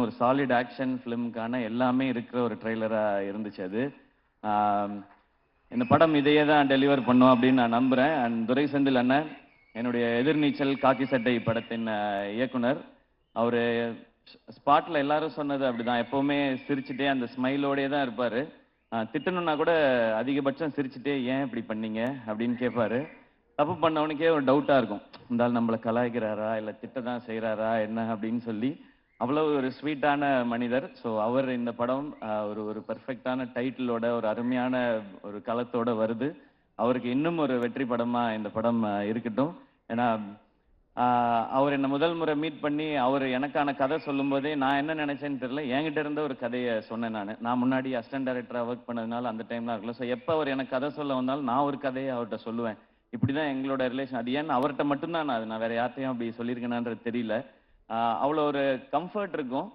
ஒரு solid action ஃபிலிமுக்கான எல்லாமே இருக்கிற ஒரு ட்ரெய்லராக இருந்துச்சு அது. இந்த படம் இதையே தான் டெலிவர் பண்ணும் அப்படின்னு நான் நம்புகிறேன். அண்ட் துரை செந்தில் அண்ணன் என்னுடைய எதிர்நீச்சல் காக்கி சட்டை படத்தின் இயக்குனர். அவர் ஸ்பாட்டில் எல்லாரும் சொன்னது அப்படிதான், எப்போவுமே சிரிச்சுட்டே அந்த ஸ்மைலோடே தான் இருப்பார். திட்டணும்னா கூட அதிகபட்சம் சிரிச்சுட்டே ஏன் இப்படி பண்ணீங்க அப்படின்னு கேட்பாரு. தப்பு பண்ணவனுக்கே ஒரு டவுட்டாக இருக்கும், இருந்தாலும் நம்மளை கலாய்க்கிறாரா இல்லை திட்ட தான் செய்கிறாரா என்ன அப்படின்னு சொல்லி. அவ்வளோ ஒரு ஸ்வீட்டான மனிதர். ஸோ அவர் இந்த படம் ஒரு ஒரு பெர்ஃபெக்டான டைட்டிலோட ஒரு அருமையான ஒரு களத்தோட வருது. அவருக்கு இன்னும் ஒரு வெற்றி படமாக இந்த படம் இருக்கட்டும். ஏன்னா அவர் என்னை முதல் முறை மீட் பண்ணி அவர் எனக்கான கதை சொல்லும்போதே நான் என்ன நினைச்சேன்னு தெரியல, என்கிட்ட இருந்த ஒரு கதையை சொன்னேன். நான் முன்னாடி அசிஸ்டன்ட் டைரக்டராக ஒர்க் பண்ணதுனால அந்த டைம்லாம் இருக்குல்ல. ஸோ எப்போ அவர் எனக்கு கதை சொல்ல வந்தாலும் நான் ஒரு கதையை அவர்கிட்ட சொல்லுவேன். இப்படிதான் எங்களோட ரிலேஷன். அது ஏன்னு அவர்கிட்ட மட்டும்தான் நான் வேற யார்ட்டையும் அப்படி சொல்லியிருக்கேனான்றது தெரியல. அவ்வளோ ஒரு கம்ஃபர்ட் இருக்கும்.